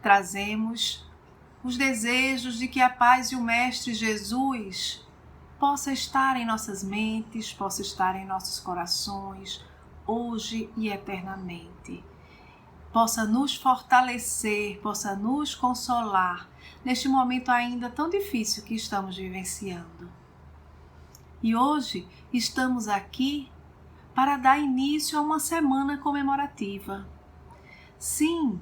trazemos os desejos de que a paz e o Mestre Jesus possa estar em nossas mentes, possa estar em nossos corações, hoje e eternamente. Possa nos fortalecer, possa nos consolar neste momento ainda tão difícil que estamos vivenciando. E hoje estamos aqui para dar início a uma semana comemorativa. Sim,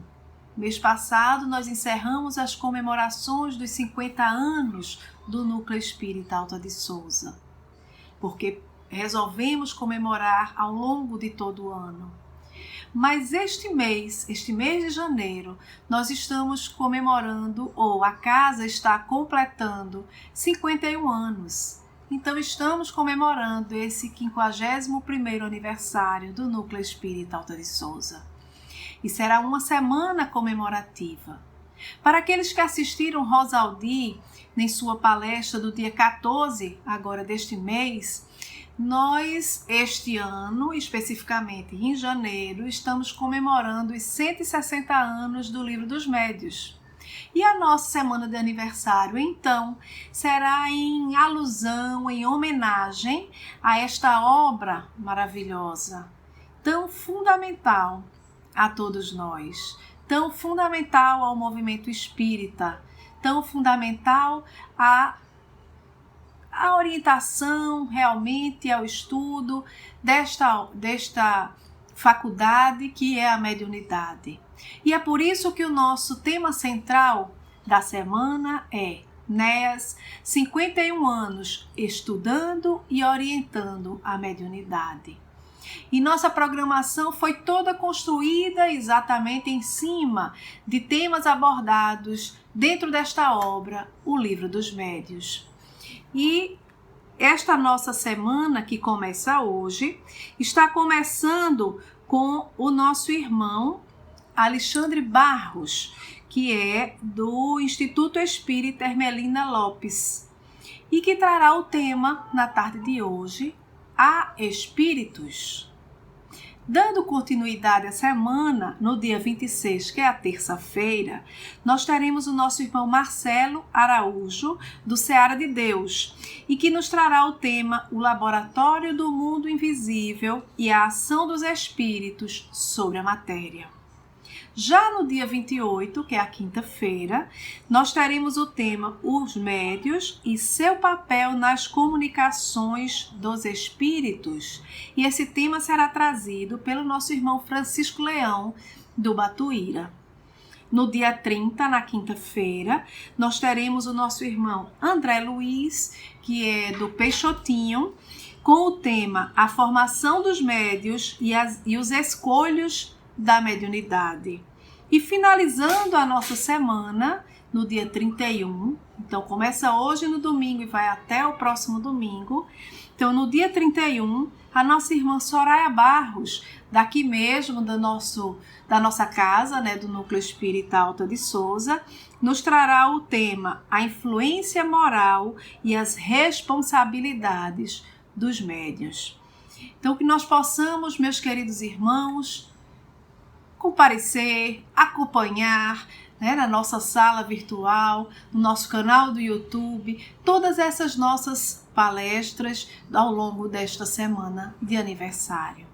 mês passado nós encerramos as comemorações dos 50 anos do Núcleo Espírita Alta de Souza, porque resolvemos comemorar ao longo de todo o ano. Mas este mês de janeiro, nós estamos comemorando, ou a casa está completando 51 anos. Então estamos comemorando esse 51º aniversário do Núcleo Espírita Alta de Souza. E será uma semana comemorativa. Para aqueles que assistiram Rosaldi em sua palestra do dia 14, agora deste mês, nós, este ano, especificamente em janeiro, estamos comemorando os 160 anos do Livro dos Médiuns. E a nossa semana de aniversário, então, será em alusão, em homenagem a esta obra maravilhosa, tão fundamental a todos nós, tão fundamental ao movimento espírita, tão fundamental à orientação realmente ao estudo desta faculdade que é a mediunidade. E é por isso que o nosso tema central da semana é NEAS, 51 anos estudando e orientando a mediunidade. E nossa programação foi toda construída exatamente em cima de temas abordados dentro desta obra, o Livro dos Médiuns. E esta nossa semana, que começa hoje, está começando com o nosso irmão Alexandre Barros, que é do Instituto Espírita Ermelinda Lopes, e que trará o tema, na tarde de hoje, a Espíritos. Dando continuidade à semana, no dia 26, que é a terça-feira, nós teremos o nosso irmão Marcelo Araújo, do Seara de Deus, e que nos trará o tema O Laboratório do Mundo Invisível e a Ação dos Espíritos sobre a Matéria. Já no dia 28, que é a quinta-feira, nós teremos o tema Os Médiuns e seu papel nas comunicações dos espíritos. E esse tema será trazido pelo nosso irmão Francisco Leão, do Batuíra. No dia 30, na quinta-feira, nós teremos o nosso irmão André Luiz, que é do Peixotinho, com o tema A Formação dos Médiuns e os Escolhos da Mediunidade. E finalizando a nossa semana, no dia 31, então começa hoje no domingo e vai até o próximo domingo. Então, no dia 31, a nossa irmã Soraya Barros, daqui mesmo da nossa casa, né, do Núcleo Espírita Alta de Souza, nos trará o tema A Influência Moral e as Responsabilidades dos Médiuns. Então, que nós possamos, meus queridos irmãos, comparecer, acompanhar, né, na nossa sala virtual, no nosso canal do YouTube, todas essas nossas palestras ao longo desta semana de aniversário.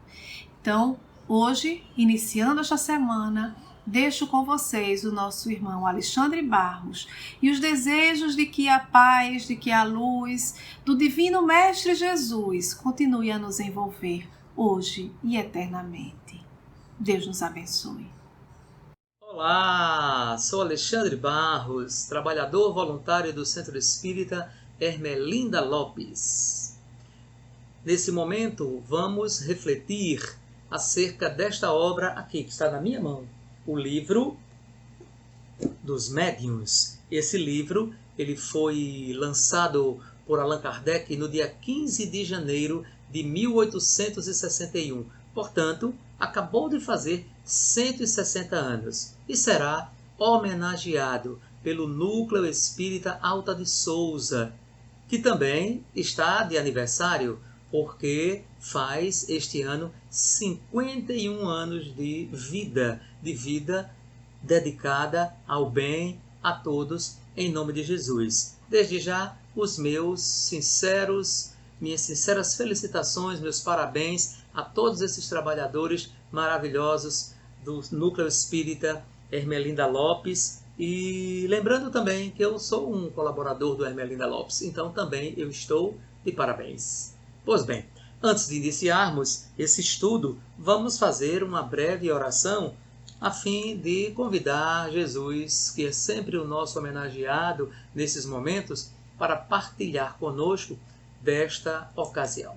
Então, hoje, iniciando esta semana, deixo com vocês o nosso irmão Alexandre Barros e os desejos de que a paz, de que a luz do Divino Mestre Jesus continue a nos envolver hoje e eternamente. Deus nos abençoe. Olá, sou Alexandre Barros, trabalhador voluntário do Centro Espírita Ermelinda Lopes. Nesse momento, vamos refletir acerca desta obra aqui, que está na minha mão, o Livro dos Médiuns. Esse livro ele foi lançado por Allan Kardec no dia 15 de janeiro de 1861. Portanto, acabou de fazer 160 anos e será homenageado pelo Núcleo Espírita Alta de Souza, que também está de aniversário, porque faz este ano 51 anos de vida dedicada ao bem a todos, em nome de Jesus. Desde já, minhas sinceras felicitações, meus parabéns a todos esses trabalhadores maravilhosos do Núcleo Espírita Ermelinda Lopes. E lembrando também que eu sou um colaborador do Ermelinda Lopes, então também eu estou de parabéns. Pois bem, antes de iniciarmos esse estudo, vamos fazer uma breve oração a fim de convidar Jesus, que é sempre o nosso homenageado nesses momentos, para partilhar conosco desta ocasião.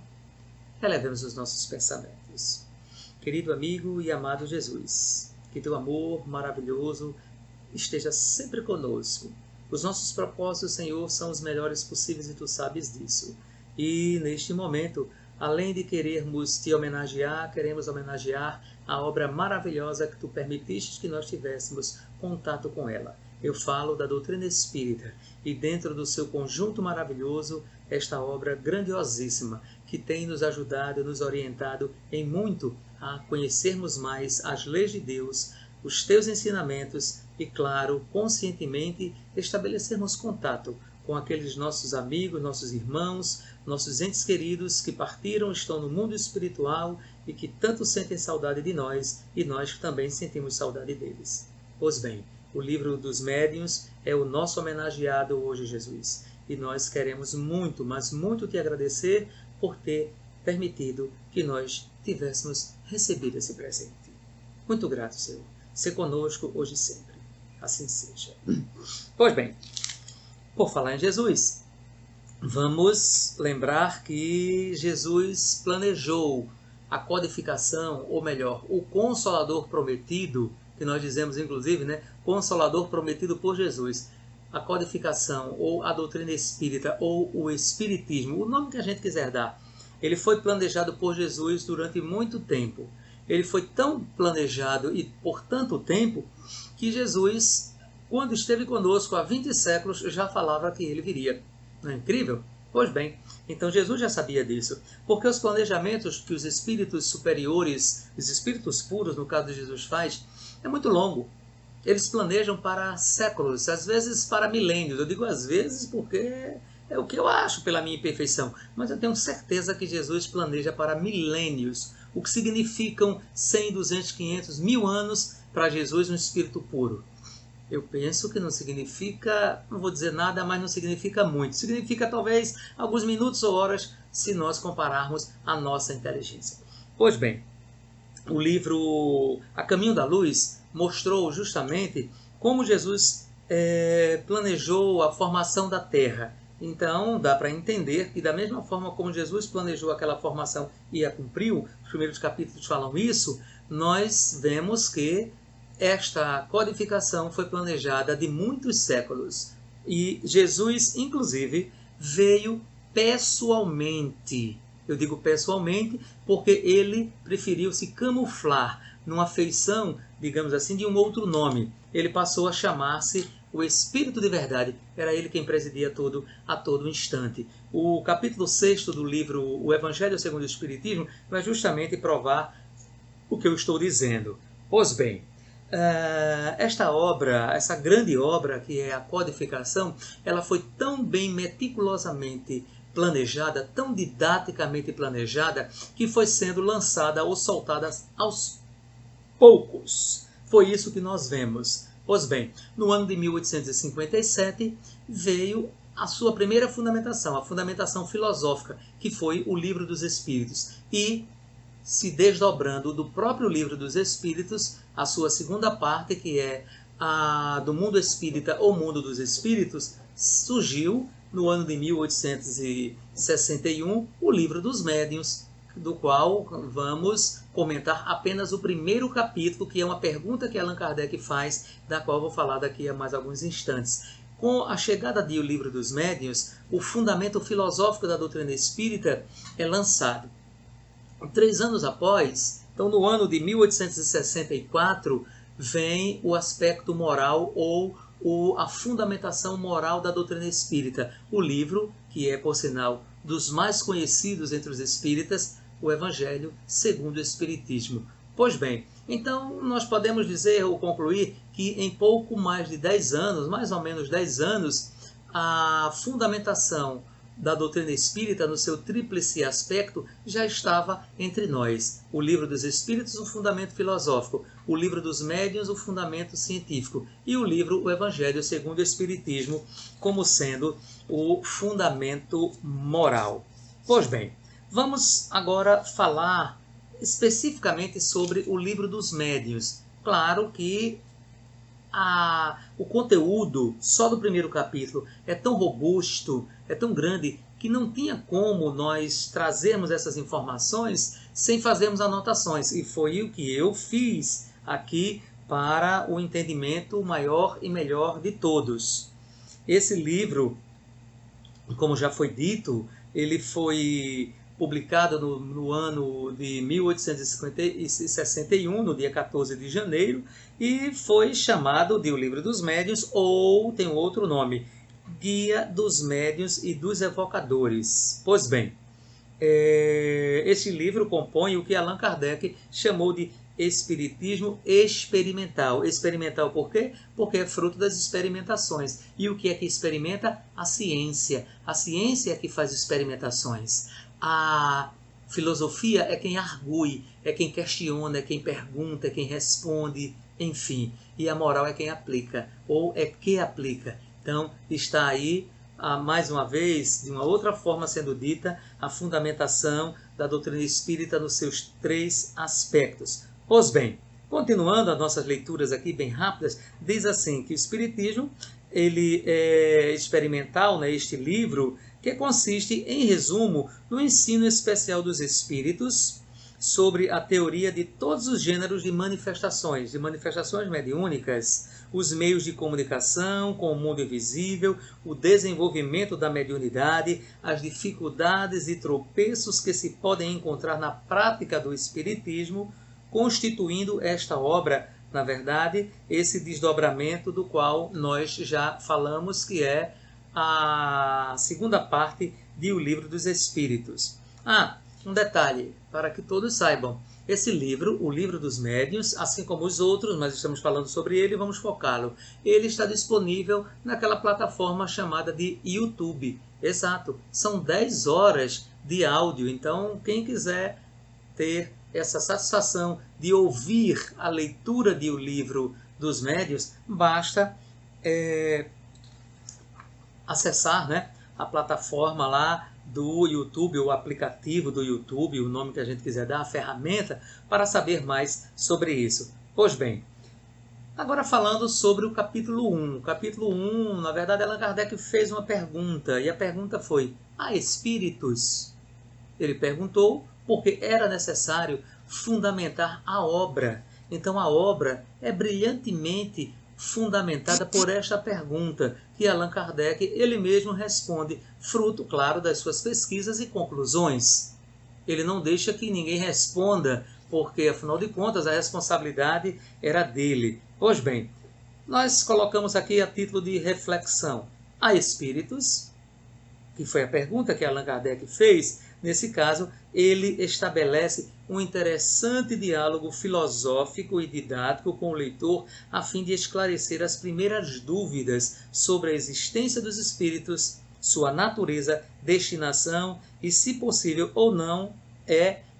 Elevemos os nossos pensamentos. Querido amigo e amado Jesus, que teu amor maravilhoso esteja sempre conosco. Os nossos propósitos, Senhor, são os melhores possíveis e tu sabes disso. E neste momento, além de querermos te homenagear, queremos homenagear a obra maravilhosa que tu permitiste que nós tivéssemos contato com ela. Eu falo da doutrina espírita e dentro do seu conjunto maravilhoso, esta obra grandiosíssima que tem nos ajudado e nos orientado em muito a conhecermos mais as leis de Deus, os teus ensinamentos e, claro, conscientemente estabelecermos contato com aqueles nossos amigos, nossos irmãos, nossos entes queridos que partiram, estão no mundo espiritual e que tanto sentem saudade de nós e nós também sentimos saudade deles. Pois bem, o livro dos médiuns é o nosso homenageado hoje, Jesus, e nós queremos muito, mas muito te agradecer por ter permitido que nós tivéssemos recebido esse presente. Muito grato, Senhor. Ser conosco hoje e sempre. Assim seja. Pois bem, por falar em Jesus, vamos lembrar que Jesus planejou a codificação, ou melhor, o Consolador prometido, que nós dizemos inclusive, né, Consolador prometido por Jesus, a codificação, ou a doutrina espírita, ou o espiritismo, o nome que a gente quiser dar, ele foi planejado por Jesus durante muito tempo. Ele foi tão planejado e por tanto tempo que Jesus, quando esteve conosco há 20 séculos, já falava que ele viria. Não é incrível? Pois bem, então Jesus já sabia disso, porque os planejamentos que os espíritos superiores, os espíritos puros, no caso de Jesus, faz, é muito longo. Eles planejam para séculos, às vezes para milênios. Eu digo às vezes porque é o que eu acho pela minha imperfeição, mas eu tenho certeza que Jesus planeja para milênios, o que significam 100, 200, 500, 1000 anos para Jesus um espírito puro. Eu penso que não significa, não vou dizer nada, mas não significa muito. Significa talvez alguns minutos ou horas se nós compararmos a nossa inteligência. Pois bem, o livro A Caminho da Luz mostrou justamente como Jesus planejou a formação da Terra. Então, dá para entender que da mesma forma como Jesus planejou aquela formação e a cumpriu, os primeiros capítulos falam isso, nós vemos que esta codificação foi planejada de muitos séculos. E Jesus, inclusive, veio pessoalmente. Eu digo pessoalmente porque ele preferiu se camuflar numa feição, digamos assim, de um outro nome. Ele passou a chamar-se o Espírito de Verdade. Era ele quem presidia tudo a todo instante. O capítulo 6 do livro O Evangelho segundo o Espiritismo vai justamente provar o que eu estou dizendo. Pois bem, esta obra, essa grande obra que é a codificação, ela foi tão bem meticulosamente planejada, tão didaticamente planejada, que foi sendo lançada ou soltada aos poucos. Foi isso que nós vemos. Pois bem, no ano de 1857 veio a sua primeira fundamentação, a fundamentação filosófica, que foi o Livro dos Espíritos. E, se desdobrando do próprio Livro dos Espíritos, a sua segunda parte, que é a do Mundo Espírita ou Mundo dos Espíritos, surgiu no ano de 1861 o Livro dos Médiuns, do qual vamos comentar apenas o primeiro capítulo, que é uma pergunta que Allan Kardec faz, da qual vou falar daqui a mais alguns instantes. Com a chegada do Livro dos Médiuns, o fundamento filosófico da doutrina espírita é lançado. 3 anos após, então no ano de 1864, vem o aspecto moral ou a fundamentação moral da doutrina espírita. O livro, que é, por sinal, dos mais conhecidos entre os espíritas, o Evangelho segundo o Espiritismo. Pois bem, Então, nós podemos dizer ou concluir que em pouco mais de 10 anos, mais ou menos 10 anos, a fundamentação da doutrina espírita no seu tríplice aspecto já estava entre nós. O Livro dos Espíritos, o fundamento filosófico, o Livro dos Médiuns, o fundamento científico, e o livro O Evangelho segundo o Espiritismo como sendo o fundamento moral. Pois bem, vamos agora falar especificamente sobre o Livro dos Médiuns. Claro que o conteúdo só do primeiro capítulo é tão robusto, é tão grande, que não tinha como nós trazermos essas informações sem fazermos anotações. E foi o que eu fiz aqui para o entendimento maior e melhor de todos. Esse livro, como já foi dito, ele foi publicado no ano de 1861, no dia 14 de janeiro, e foi chamado de O Livro dos Médiuns, ou tem outro nome, Guia dos Médiuns e dos Evocadores. Pois bem, este livro compõe o que Allan Kardec chamou de Espiritismo experimental. Experimental por quê? Porque é fruto das experimentações. E o que é que experimenta? A ciência. A ciência é que faz experimentações. A filosofia é quem argue, é quem questiona, é quem pergunta, é quem responde, enfim. E a moral é quem aplica, ou é que aplica. Então, está aí, mais uma vez, de uma outra forma sendo dita, a fundamentação da doutrina espírita nos seus 3 aspectos. Pois bem, continuando as nossas leituras aqui bem rápidas, diz assim que o Espiritismo ele é experimental, né, este livro, que consiste, em resumo, no ensino especial dos espíritos sobre a teoria de todos os gêneros de manifestações mediúnicas, os meios de comunicação com o mundo invisível, o desenvolvimento da mediunidade, as dificuldades e tropeços que se podem encontrar na prática do espiritismo, constituindo esta obra, na verdade, esse desdobramento do qual nós já falamos, que é a segunda parte de O Livro dos Espíritos. Um detalhe, para que todos saibam. Esse livro, O Livro dos Médiuns, assim como os outros, mas estamos falando sobre ele, vamos focá-lo. Ele está disponível naquela plataforma chamada de YouTube. Exato, são 10 horas de áudio. Então, quem quiser ter essa satisfação de ouvir a leitura de O Livro dos Médiuns, basta acessar, né, a plataforma lá do YouTube, o aplicativo do YouTube, o nome que a gente quiser dar, a ferramenta, para saber mais sobre isso. Pois bem, agora falando sobre o capítulo 1. O capítulo 1, na verdade, Allan Kardec fez uma pergunta, e a pergunta foi: há espíritos? Ele perguntou porque era necessário fundamentar a obra. Então a obra é brilhantemente fundamentada por esta pergunta, que Allan Kardec ele mesmo responde, fruto, claro, das suas pesquisas e conclusões. Ele não deixa que ninguém responda, porque, afinal de contas, a responsabilidade era dele. Pois bem, nós colocamos aqui a título de reflexão: há espíritos? Que foi a pergunta que Allan Kardec fez. Nesse caso, ele estabelece um interessante diálogo filosófico e didático com o leitor, a fim de esclarecer as primeiras dúvidas sobre a existência dos espíritos, sua natureza, destinação e, se possível ou não,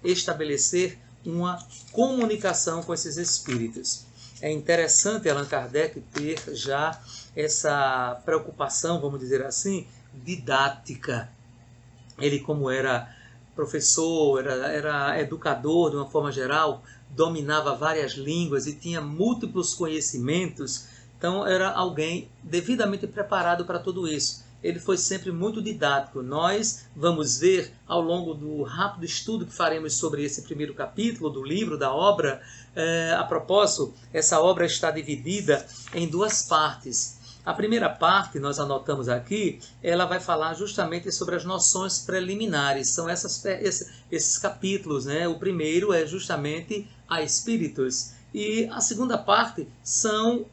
estabelecer uma comunicação com esses espíritos. É interessante Allan Kardec ter já essa preocupação, vamos dizer assim, didática. Ele, como era professor, era educador de uma forma geral, dominava várias línguas e tinha múltiplos conhecimentos, então era alguém devidamente preparado para tudo isso. Ele foi sempre muito didático. Nós vamos ver ao longo do rápido estudo que faremos sobre esse primeiro capítulo do livro, da obra. A propósito, essa obra está dividida em 2 partes. A primeira parte, nós anotamos aqui, ela vai falar justamente sobre as noções preliminares. São esses capítulos, né? O primeiro é justamente a espíritos. E a segunda parte são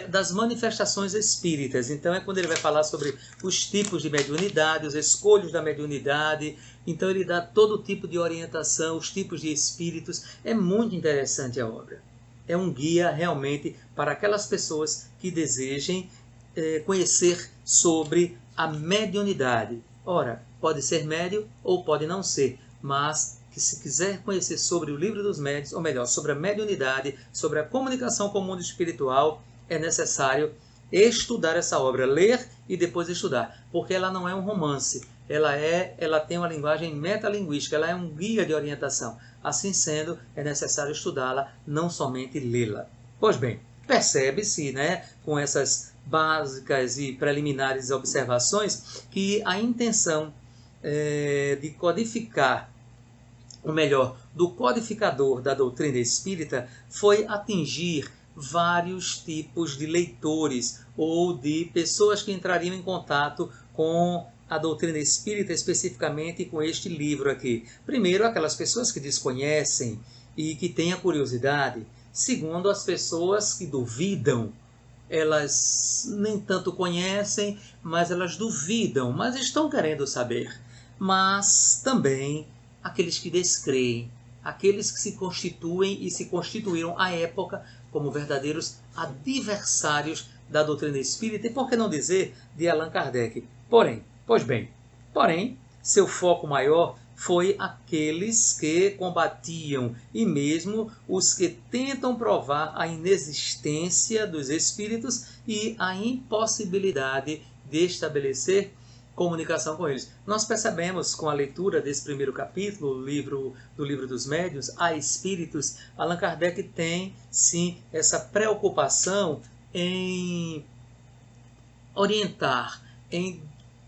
das manifestações espíritas. Então é quando ele vai falar sobre os tipos de mediunidade, os escolhos da mediunidade. Então ele dá todo tipo de orientação, os tipos de espíritos. É muito interessante a obra. É um guia realmente para aquelas pessoas que desejem conhecer sobre a mediunidade. Ora, pode ser médium ou pode não ser, mas que se quiser conhecer sobre o livro dos médiuns, ou melhor, sobre a mediunidade, sobre a comunicação com o mundo espiritual, é necessário estudar essa obra, ler e depois estudar, porque ela não é um romance, ela tem uma linguagem metalinguística, ela é um guia de orientação. Assim sendo, é necessário estudá-la, não somente lê-la. Pois bem, percebe-se, né, com essas básicas e preliminares observações, que a intenção de codificar, ou melhor, do codificador da doutrina espírita, foi atingir vários tipos de leitores ou de pessoas que entrariam em contato com a doutrina espírita, especificamente com este livro aqui. Primeiro, aquelas pessoas que desconhecem e que têm a curiosidade. Segundo, as pessoas que duvidam. Elas nem tanto conhecem, mas elas duvidam, mas estão querendo saber. Mas também aqueles que descreem, aqueles que se constituem e se constituíram à época como verdadeiros adversários da doutrina espírita, e por que não dizer de Allan Kardec. Porém, seu foco maior foi aqueles que combatiam, e mesmo os que tentam provar a inexistência dos espíritos e a impossibilidade de estabelecer comunicação com eles. Nós percebemos com a leitura desse primeiro capítulo, do livro dos médiuns, Há Espíritos, Allan Kardec tem sim essa preocupação em orientar, em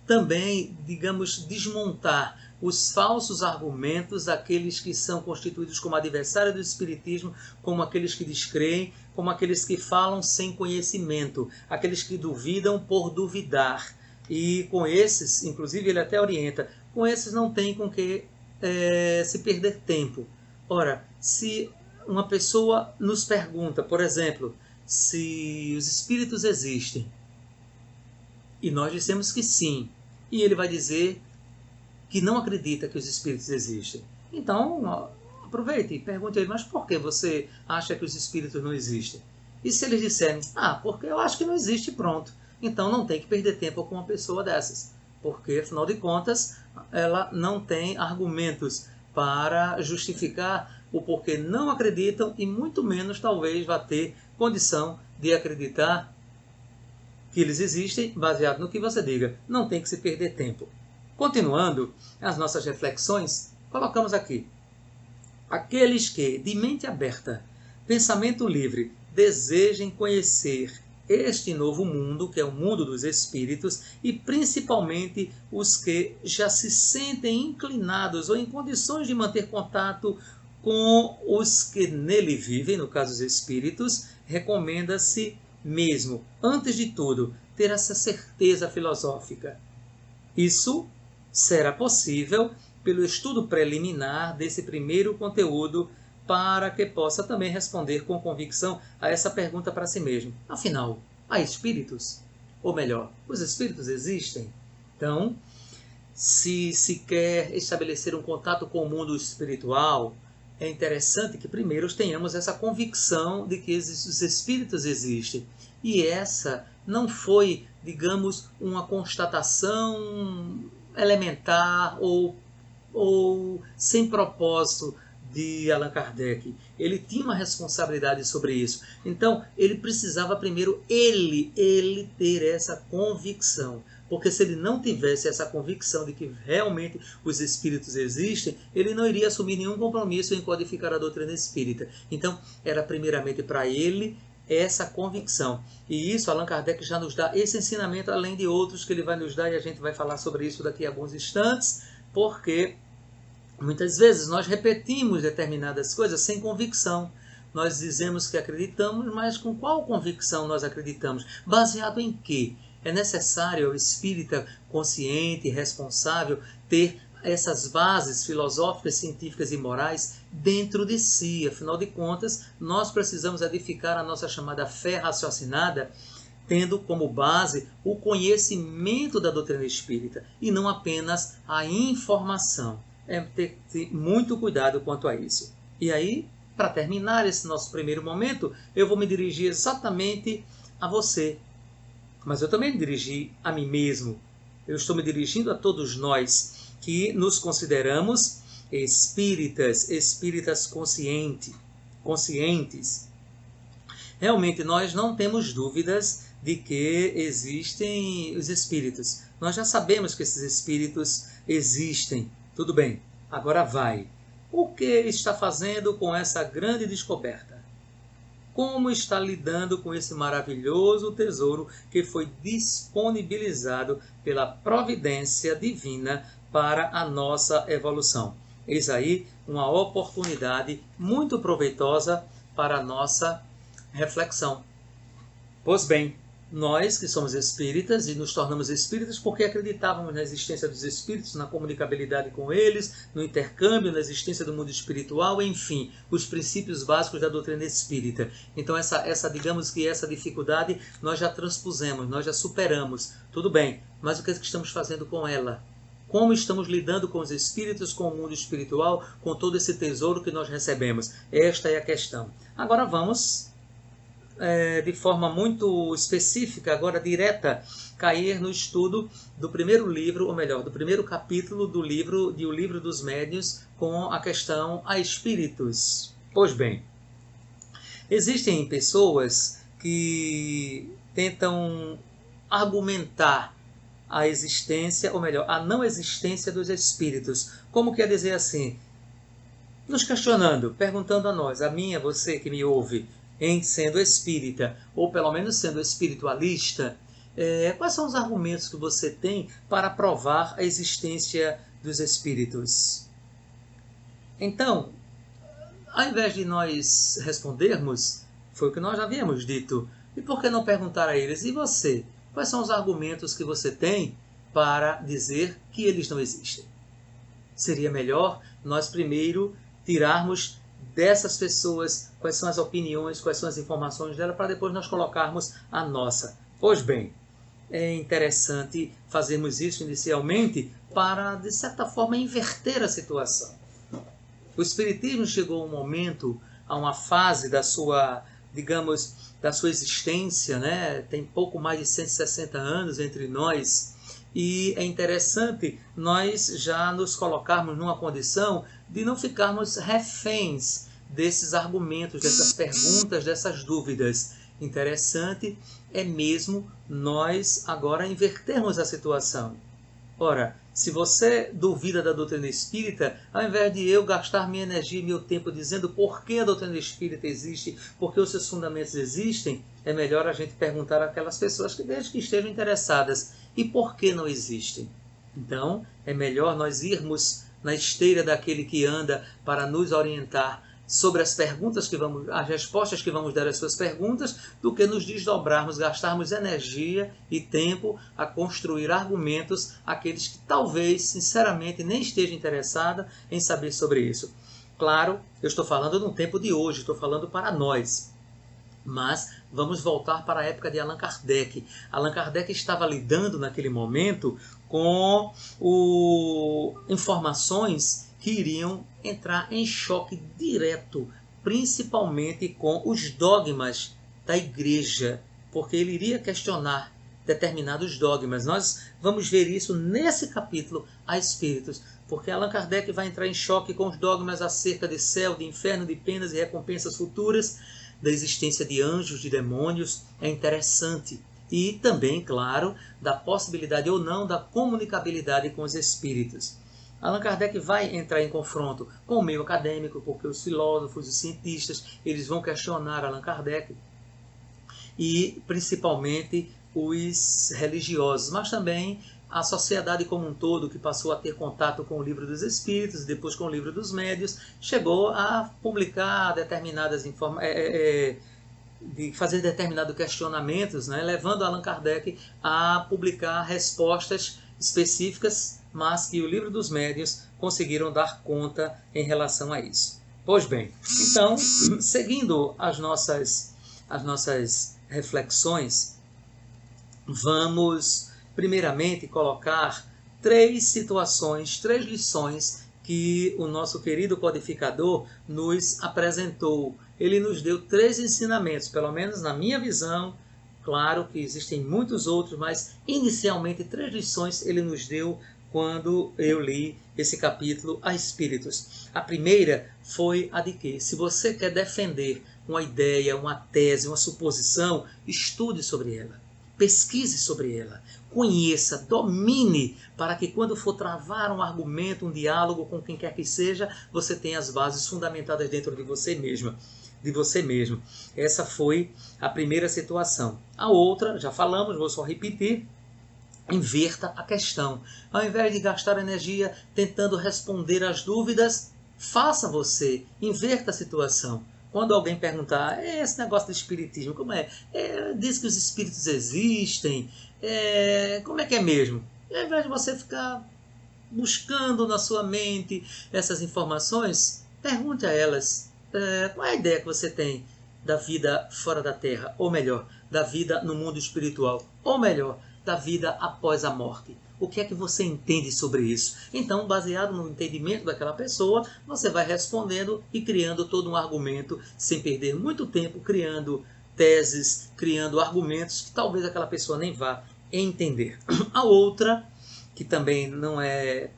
também, digamos, desmontar os falsos argumentos daqueles que são constituídos como adversários do Espiritismo, como aqueles que descreem, como aqueles que falam sem conhecimento, aqueles que duvidam por duvidar. E com esses, inclusive ele até orienta, com esses não tem com que se perder tempo. Ora, se uma pessoa nos pergunta, por exemplo, se os espíritos existem, e nós dissemos que sim, e ele vai dizer que não acredita que os espíritos existem. Então, aproveite e pergunte a ele, mas por que você acha que os espíritos não existem? E se eles disserem, porque eu acho que não existe, pronto. Então não tem que perder tempo com uma pessoa dessas, porque afinal de contas ela não tem argumentos para justificar o porquê não acreditam e muito menos talvez vá ter condição de acreditar que eles existem baseado no que você diga. Não tem que se perder tempo. Continuando as nossas reflexões, colocamos aqui: aqueles que, de mente aberta, pensamento livre, desejem conhecer este novo mundo, que é o mundo dos espíritos, e principalmente os que já se sentem inclinados ou em condições de manter contato com os que nele vivem, no caso os espíritos, recomenda-se mesmo, antes de tudo, ter essa certeza filosófica. Isso será possível pelo estudo preliminar desse primeiro conteúdo, para que possa também responder com convicção a essa pergunta para si mesmo. Afinal, há espíritos? Ou melhor, os espíritos existem? Então, se se quer estabelecer um contato com o mundo espiritual, é interessante que primeiro tenhamos essa convicção de que os espíritos existem. E essa não foi, digamos, uma constatação elementar ou sem propósito de Allan Kardec. Ele tinha uma responsabilidade sobre isso. Então, ele precisava primeiro ele ter essa convicção. Porque se ele não tivesse essa convicção de que realmente os espíritos existem, ele não iria assumir nenhum compromisso em codificar a doutrina espírita. Então, era primeiramente para ele essa convicção. E isso Allan Kardec já nos dá esse ensinamento, além de outros que ele vai nos dar, e a gente vai falar sobre isso daqui a alguns instantes, porque muitas vezes nós repetimos determinadas coisas sem convicção. Nós dizemos que acreditamos, mas com qual convicção nós acreditamos? Baseado em quê? É necessário ao espírita consciente e responsável ter essas bases filosóficas, científicas e morais dentro de si. Afinal de contas, nós precisamos edificar a nossa chamada fé raciocinada, tendo como base o conhecimento da doutrina espírita e não apenas a informação. É ter muito cuidado quanto a isso. E aí, para terminar esse nosso primeiro momento, eu vou me dirigir exatamente a você. Mas eu também me dirigi a mim mesmo. Eu estou me dirigindo a todos nós que nos consideramos espíritas conscientes. Realmente nós não temos dúvidas de que existem os espíritos. Nós já sabemos que esses espíritos existem. Tudo bem, agora vai. O que está fazendo com essa grande descoberta? Como está lidando com esse maravilhoso tesouro que foi disponibilizado pela providência divina para a nossa evolução? Eis aí uma oportunidade muito proveitosa para a nossa reflexão. Pois bem, nós que somos espíritas e nos tornamos espíritas porque acreditávamos na existência dos espíritos, na comunicabilidade com eles, no intercâmbio, na existência do mundo espiritual, enfim, os princípios básicos da doutrina espírita. Então digamos que essa dificuldade nós já transpusemos, nós já superamos. Tudo bem, mas o que estamos fazendo com ela? Como estamos lidando com os espíritos, com o mundo espiritual, com todo esse tesouro que nós recebemos? Esta é a questão. Agora vamos, de forma muito específica, agora direta, cair no estudo do primeiro livro, ou melhor, do primeiro capítulo do livro, O Livro dos Médiuns, com a questão a espíritos. Pois bem, existem pessoas que tentam argumentar a existência, ou melhor, a não existência dos espíritos. Como quer dizer assim? Nos questionando, perguntando a nós, a mim, a você que me ouve, em sendo espírita, ou pelo menos sendo espiritualista, quais são os argumentos que você tem para provar a existência dos espíritos? Então, ao invés de nós respondermos, foi o que nós já havíamos dito, e por que não perguntar a eles, e você? Quais são os argumentos que você tem para dizer que eles não existem? Seria melhor nós primeiro tirarmos dessas pessoas quais são as opiniões, quais são as informações dela, para depois nós colocarmos a nossa. Pois bem, é interessante fazermos isso inicialmente para, de certa forma, inverter a situação. O Espiritismo chegou a um momento, a uma fase da sua, digamos, da sua existência, né? Tem pouco mais de 160 anos entre nós, e é interessante nós já nos colocarmos numa condição de não ficarmos reféns desses argumentos, dessas perguntas, dessas dúvidas. Interessante é mesmo nós agora invertermos a situação. Ora, se você duvida da doutrina espírita, ao invés de eu gastar minha energia e meu tempo dizendo por que a doutrina espírita existe, por que os seus fundamentos existem, é melhor a gente perguntar àquelas pessoas que desde que estejam interessadas, e por que não existem? Então, é melhor nós irmos na esteira daquele que anda para nos orientar sobre as respostas que vamos dar às suas perguntas, do que nos desdobrarmos, gastarmos energia e tempo a construir argumentos àqueles que talvez, sinceramente, nem estejam interessados em saber sobre isso. Claro, eu estou falando no tempo de hoje, estou falando para nós. Mas vamos voltar para a época de Allan Kardec. Allan Kardec estava lidando naquele momento com informações que iriam entrar em choque direto, principalmente com os dogmas da igreja, porque ele iria questionar determinados dogmas. Nós vamos ver isso nesse capítulo a Espíritos, porque Allan Kardec vai entrar em choque com os dogmas acerca de céu, de inferno, de penas e recompensas futuras, da existência de anjos, de demônios. É interessante. E também, claro, da possibilidade ou não da comunicabilidade com os espíritos. Allan Kardec vai entrar em confronto com o meio acadêmico, porque os filósofos, os cientistas, eles vão questionar Allan Kardec, e principalmente os religiosos, mas também a sociedade como um todo, que passou a ter contato com o Livro dos Espíritos, depois com o Livro dos Médiuns, chegou a publicar determinadas de fazer determinados questionamentos, né, levando Allan Kardec a publicar respostas específicas, mas que o Livro dos Médiuns conseguiram dar conta em relação a isso. Pois bem, então, seguindo as nossas reflexões, vamos primeiramente colocar 3 situações, 3 lições que o nosso querido codificador nos apresentou. Ele nos deu 3 ensinamentos, pelo menos na minha visão. Claro que existem muitos outros, mas inicialmente 3 lições ele nos deu quando eu li esse capítulo a Espíritos. A primeira foi a de que, se você quer defender uma ideia, uma tese, uma suposição, estude sobre ela, pesquise sobre ela, conheça, domine, para que quando for travar um argumento, um diálogo com quem quer que seja, você tenha as bases fundamentadas dentro de você mesma. De você mesmo. Essa foi a primeira situação. A outra, já falamos, vou só repetir, inverta a questão. Ao invés de gastar energia tentando responder às dúvidas, faça você, inverta a situação. Quando alguém perguntar, esse negócio do espiritismo, como é? Diz que os espíritos existem, como é que é mesmo? E ao invés de você ficar buscando na sua mente essas informações, pergunte a elas, qual é a ideia que você tem da vida fora da Terra? Ou melhor, da vida no mundo espiritual? Ou melhor, da vida após a morte? O que é que você entende sobre isso? Então, baseado no entendimento daquela pessoa, você vai respondendo e criando todo um argumento, sem perder muito tempo, criando teses, criando argumentos que talvez aquela pessoa nem vá entender. A outra, que também não é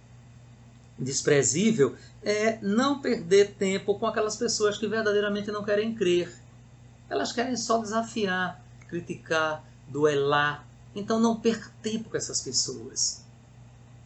desprezível, é não perder tempo com aquelas pessoas que verdadeiramente não querem crer. Elas querem só desafiar, criticar, duelar. Então não perca tempo com essas pessoas.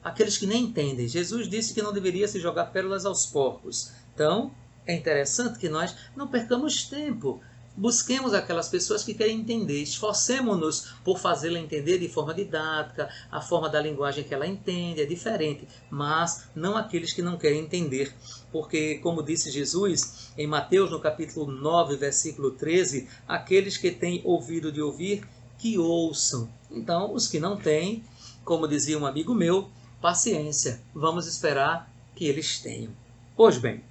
Aqueles que nem entendem. Jesus disse que não deveria se jogar pérolas aos porcos. Então é interessante que nós não percamos tempo. Busquemos aquelas pessoas que querem entender, esforcemos-nos por fazê-la entender de forma didática, a forma da linguagem que ela entende é diferente, mas não aqueles que não querem entender, porque, como disse Jesus em Mateus, no capítulo 9, versículo 13, aqueles que têm ouvido de ouvir, que ouçam. Então, os que não têm, como dizia um amigo meu, paciência, vamos esperar que eles tenham. Pois bem,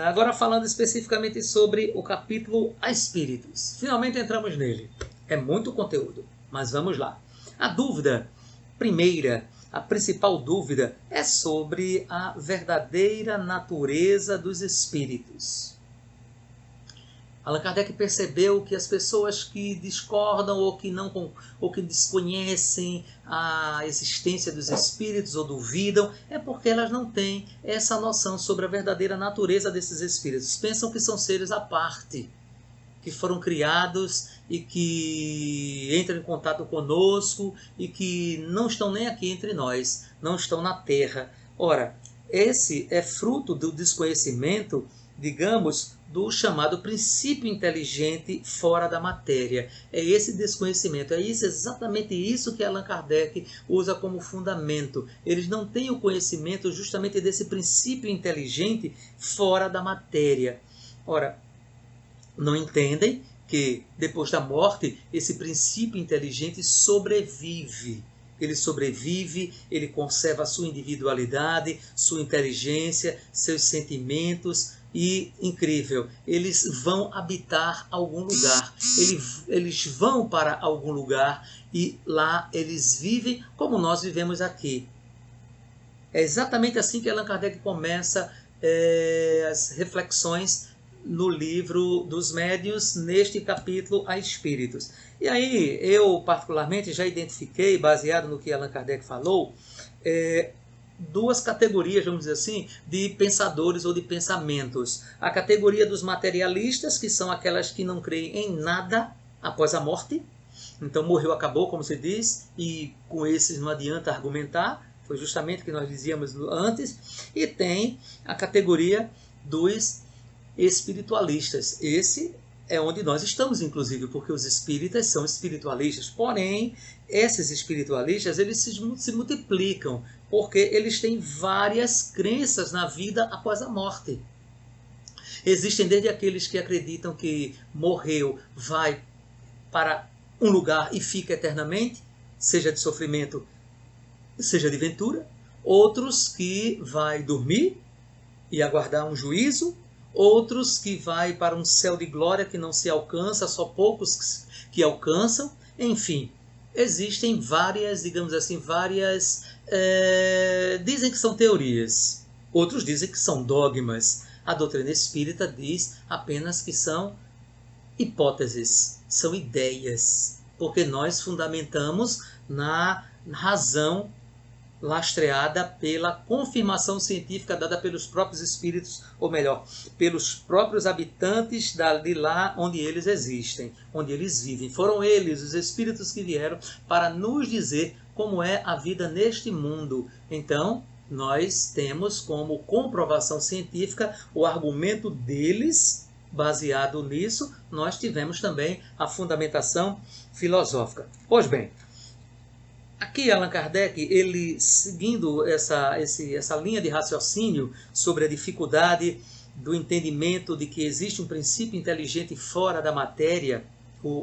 agora falando especificamente sobre o capítulo A Espíritos. Finalmente entramos nele. É muito conteúdo, mas vamos lá. A dúvida primeira, a principal dúvida, é sobre a verdadeira natureza dos espíritos. Allan Kardec percebeu que as pessoas que discordam ou que desconhecem a existência dos espíritos ou duvidam, é porque elas não têm essa noção sobre a verdadeira natureza desses espíritos. Pensam que são seres à parte, que foram criados e que entram em contato conosco e que não estão nem aqui entre nós, não estão na Terra. Ora, esse é fruto do desconhecimento, digamos, do chamado princípio inteligente fora da matéria. É esse desconhecimento, é isso, exatamente isso que Allan Kardec usa como fundamento. Eles não têm o conhecimento justamente desse princípio inteligente fora da matéria. Ora, não entendem que depois da morte esse princípio inteligente sobrevive. Ele sobrevive, ele conserva a sua individualidade, sua inteligência, seus sentimentos. E, incrível, eles vão habitar algum lugar, eles vão para algum lugar e lá eles vivem como nós vivemos aqui. É exatamente assim que Allan Kardec começa as reflexões no livro dos Médiuns, neste capítulo A Espíritos. E aí eu particularmente já identifiquei, baseado no que Allan Kardec falou, duas categorias, vamos dizer assim, de pensadores ou de pensamentos. A categoria dos materialistas, que são aquelas que não creem em nada após a morte. Então morreu, acabou, como se diz, e com esses não adianta argumentar. Foi justamente o que nós dizíamos antes. E tem a categoria dos espiritualistas. Esse é onde nós estamos, inclusive, porque os espíritas são espiritualistas. Porém, esses espiritualistas, eles se multiplicam, porque eles têm várias crenças na vida após a morte. Existem desde aqueles que acreditam que morreu, vai para um lugar e fica eternamente, seja de sofrimento seja de ventura, outros que vai dormir e aguardar um juízo, outros que vai para um céu de glória que não se alcança, só poucos que alcançam. Enfim, existem várias, digamos assim, dizem que são teorias, outros dizem que são dogmas. A doutrina espírita diz apenas que são hipóteses, são ideias, porque nós fundamentamos na razão lastreada pela confirmação científica dada pelos próprios espíritos, ou melhor, pelos próprios habitantes de lá onde eles existem, onde eles vivem. Foram eles, os espíritos, que vieram para nos dizer como é a vida neste mundo. Então, nós temos como comprovação científica o argumento deles. Baseado nisso, nós tivemos também a fundamentação filosófica. Pois bem, aqui Allan Kardec, ele seguindo essa linha de raciocínio sobre a dificuldade do entendimento de que existe um princípio inteligente fora da matéria,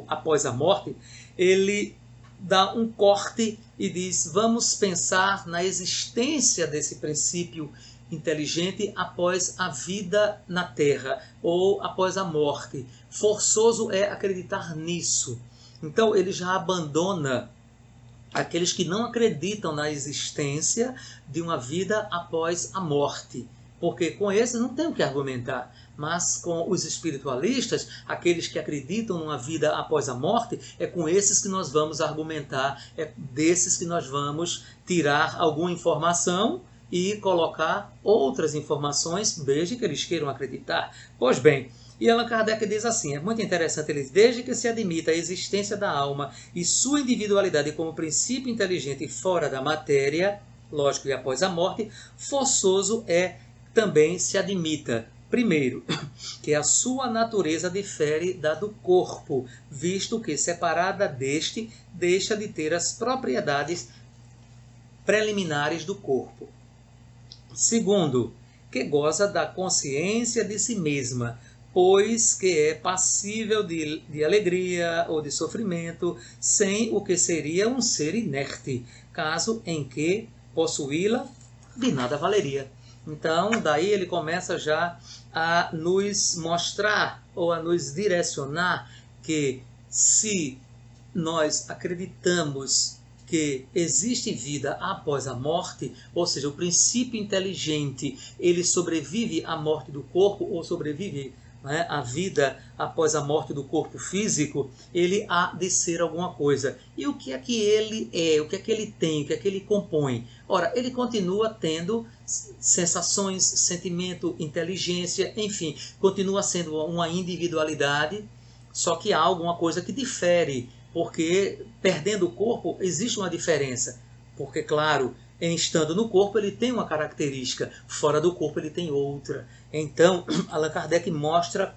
após a morte, ele dá um corte e diz: vamos pensar na existência desse princípio inteligente após a vida na Terra ou após a morte. Forçoso é acreditar nisso. Então ele já abandona aqueles que não acreditam na existência de uma vida após a morte, porque com esses não tem o que argumentar. Mas com os espiritualistas, aqueles que acreditam numa vida após a morte, é com esses que nós vamos argumentar, é desses que nós vamos tirar alguma informação e colocar outras informações, desde que eles queiram acreditar. Pois bem, e Allan Kardec diz assim, é muito interessante, ele diz: desde que se admita a existência da alma e sua individualidade como princípio inteligente fora da matéria, lógico, e após a morte, forçoso é também se admita, primeiro, que a sua natureza difere da do corpo, visto que, separada deste, deixa de ter as propriedades preliminares do corpo. Segundo, que goza da consciência de si mesma, pois que é passível de alegria ou de sofrimento, sem o que seria um ser inerte, caso em que possuí-la de nada valeria. Então, daí ele começa já a nos mostrar ou a nos direcionar que, se nós acreditamos que existe vida após a morte, ou seja, o princípio inteligente, ele sobrevive à morte do corpo ou sobrevive à vida após a morte do corpo físico, ele há de ser alguma coisa. E o que é que ele é? O que é que ele tem? O que é que ele compõe? Ora, ele continua tendo sensações, sentimento, inteligência, enfim, continua sendo uma individualidade, só que há alguma coisa que difere, porque perdendo o corpo existe uma diferença. Porque, claro, estando no corpo ele tem uma característica, fora do corpo ele tem outra. Então, Allan Kardec mostra,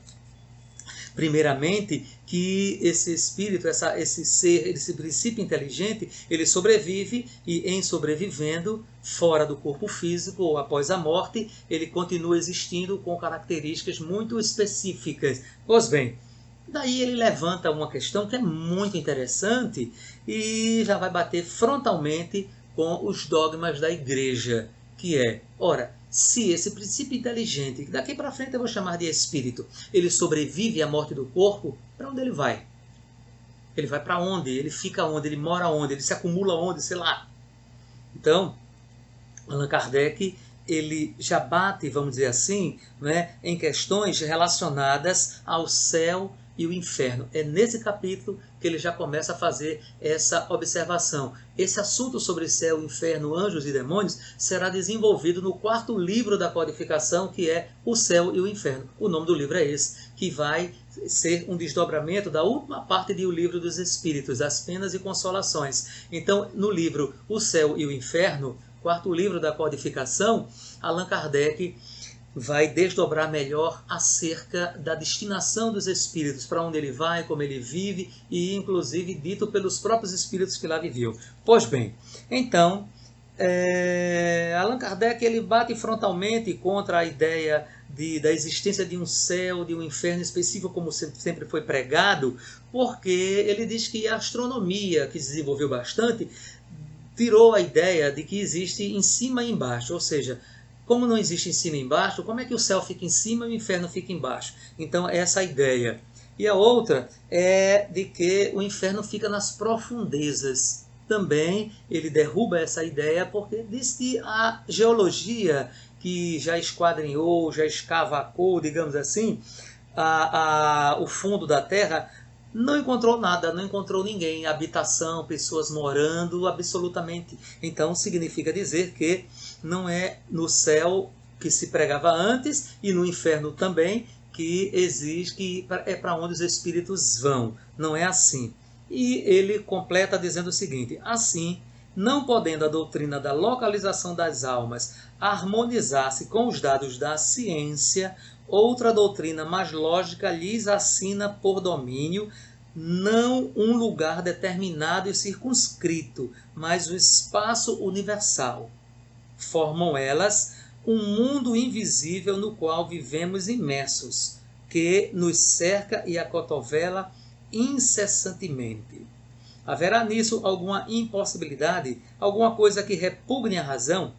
primeiramente, que esse espírito, esse ser, esse princípio inteligente, ele sobrevive e, em sobrevivendo, fora do corpo físico ou após a morte, ele continua existindo com características muito específicas. Pois bem, daí ele levanta uma questão que é muito interessante e já vai bater frontalmente com os dogmas da igreja, que é, ora, se esse princípio inteligente, que daqui para frente eu vou chamar de espírito, ele sobrevive à morte do corpo, para onde ele vai? Ele vai para onde? Ele fica onde? Ele mora onde? Ele se acumula onde? Sei lá. Então, Allan Kardec, ele já bate, vamos dizer assim, em questões relacionadas ao céu e o inferno. É nesse capítulo que ele já começa a fazer essa observação. Esse assunto sobre céu, inferno, anjos e demônios será desenvolvido no 4º livro da codificação, que é O Céu e o Inferno. O nome do livro é esse, que vai ser um desdobramento da última parte do Livro dos Espíritos, As Penas e Consolações. Então, no livro O Céu e o Inferno, 4º livro da codificação, Allan Kardec vai desdobrar melhor acerca da destinação dos espíritos, para onde ele vai, como ele vive, e inclusive dito pelos próprios espíritos que lá viviam. Pois bem, então, Allan Kardec ele bate frontalmente contra a ideia da existência de um céu, de um inferno específico, como sempre foi pregado, porque ele diz que a astronomia, que se desenvolveu bastante, tirou a ideia de que existe em cima e embaixo, ou seja, como não existe em cima e embaixo, como é que o céu fica em cima e o inferno fica embaixo? Então, essa é a ideia. E a outra é de que o inferno fica nas profundezas. Também ele derruba essa ideia porque diz que a geologia que já esquadrinhou, já escavacou, digamos assim, o fundo da Terra, não encontrou nada, não encontrou ninguém, habitação, pessoas morando, absolutamente. Então significa dizer que não é no céu que se pregava antes e no inferno também que existe, que é para onde os espíritos vão. Não é assim. E ele completa dizendo o seguinte: assim, não podendo a doutrina da localização das almas harmonizar-se com os dados da ciência, outra doutrina mais lógica lhes assina por domínio não um lugar determinado e circunscrito, mas o espaço universal. Formam elas um mundo invisível no qual vivemos imersos, que nos cerca e acotovela incessantemente. Haverá nisso alguma impossibilidade, alguma coisa que repugne a razão?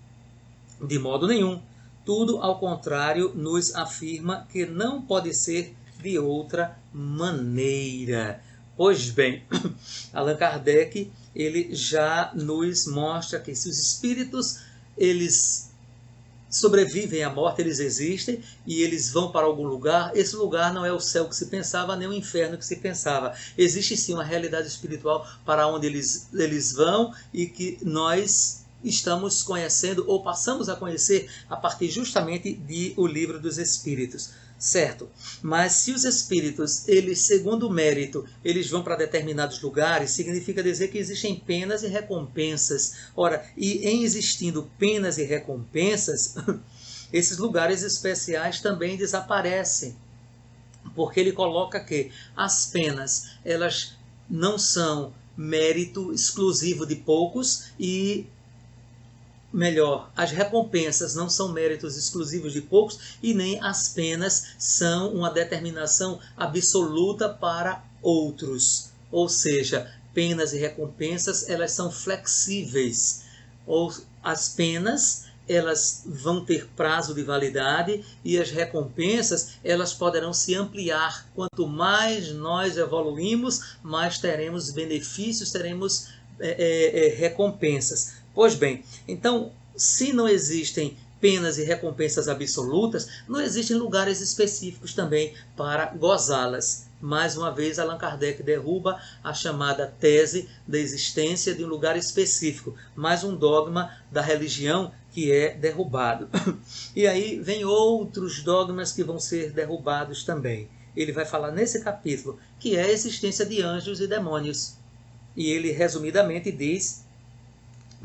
De modo nenhum. Tudo ao contrário nos afirma que não pode ser de outra maneira. Pois bem, Allan Kardec ele já nos mostra que se os espíritos eles sobrevivem à morte, eles existem e eles vão para algum lugar, esse lugar não é o céu que se pensava, nem o inferno que se pensava. Existe sim uma realidade espiritual para onde eles vão e que nós estamos conhecendo ou passamos a conhecer a partir justamente de O Livro dos Espíritos. Certo, mas se os espíritos, eles, segundo o mérito, eles vão para determinados lugares, significa dizer que existem penas e recompensas. Ora, e em existindo penas e recompensas, esses lugares especiais também desaparecem. Porque ele coloca que as penas, elas não são mérito exclusivo de poucos e melhor, as recompensas não são méritos exclusivos de poucos e nem as penas são uma determinação absoluta para outros. Ou seja, penas e recompensas elas são flexíveis. Ou as penas elas vão ter prazo de validade e as recompensas elas poderão se ampliar. Quanto mais nós evoluímos, mais teremos benefícios, teremos recompensas. Pois bem, então, se não existem penas e recompensas absolutas, não existem lugares específicos também para gozá-las. Mais uma vez, Allan Kardec derruba a chamada tese da existência de um lugar específico, mais um dogma da religião que é derrubado. E aí vem outros dogmas que vão ser derrubados também. Ele vai falar nesse capítulo que é a existência de anjos e demônios. E ele resumidamente diz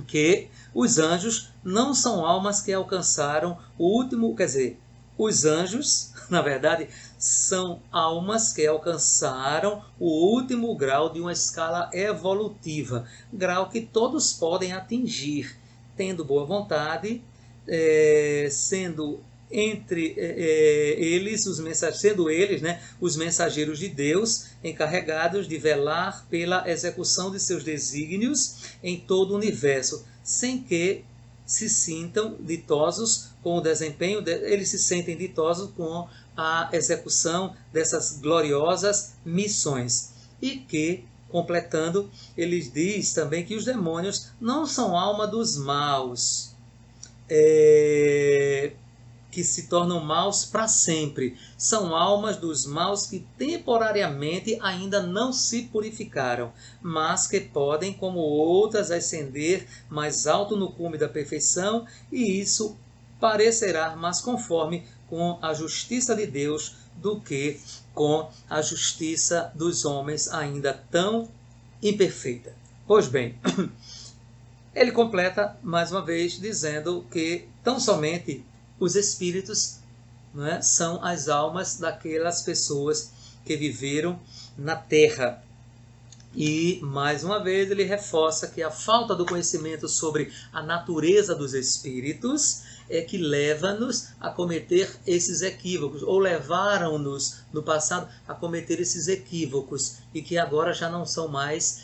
que os anjos não são almas que alcançaram o último, quer dizer, os anjos, na verdade, são almas que alcançaram o último grau de uma escala evolutiva, grau que todos podem atingir, tendo boa vontade, sendo eles os mensageiros de Deus, encarregados de velar pela execução de seus desígnios em todo o universo, sem que se sintam ditosos com o desempenho, eles se sentem ditosos com a execução dessas gloriosas missões. E que, completando, ele diz também que os demônios não são alma dos maus, que se tornam maus para sempre. São almas dos maus que temporariamente ainda não se purificaram, mas que podem, como outras, ascender mais alto no cume da perfeição, e isso parecerá mais conforme com a justiça de Deus do que com a justiça dos homens ainda tão imperfeita. Pois bem, ele completa mais uma vez dizendo que tão somente os espíritos, né, são as almas daquelas pessoas que viveram na Terra. E, mais uma vez, ele reforça que a falta do conhecimento sobre a natureza dos espíritos é que leva-nos a cometer esses equívocos, ou levaram-nos no passado a cometer esses equívocos, e que agora já não são mais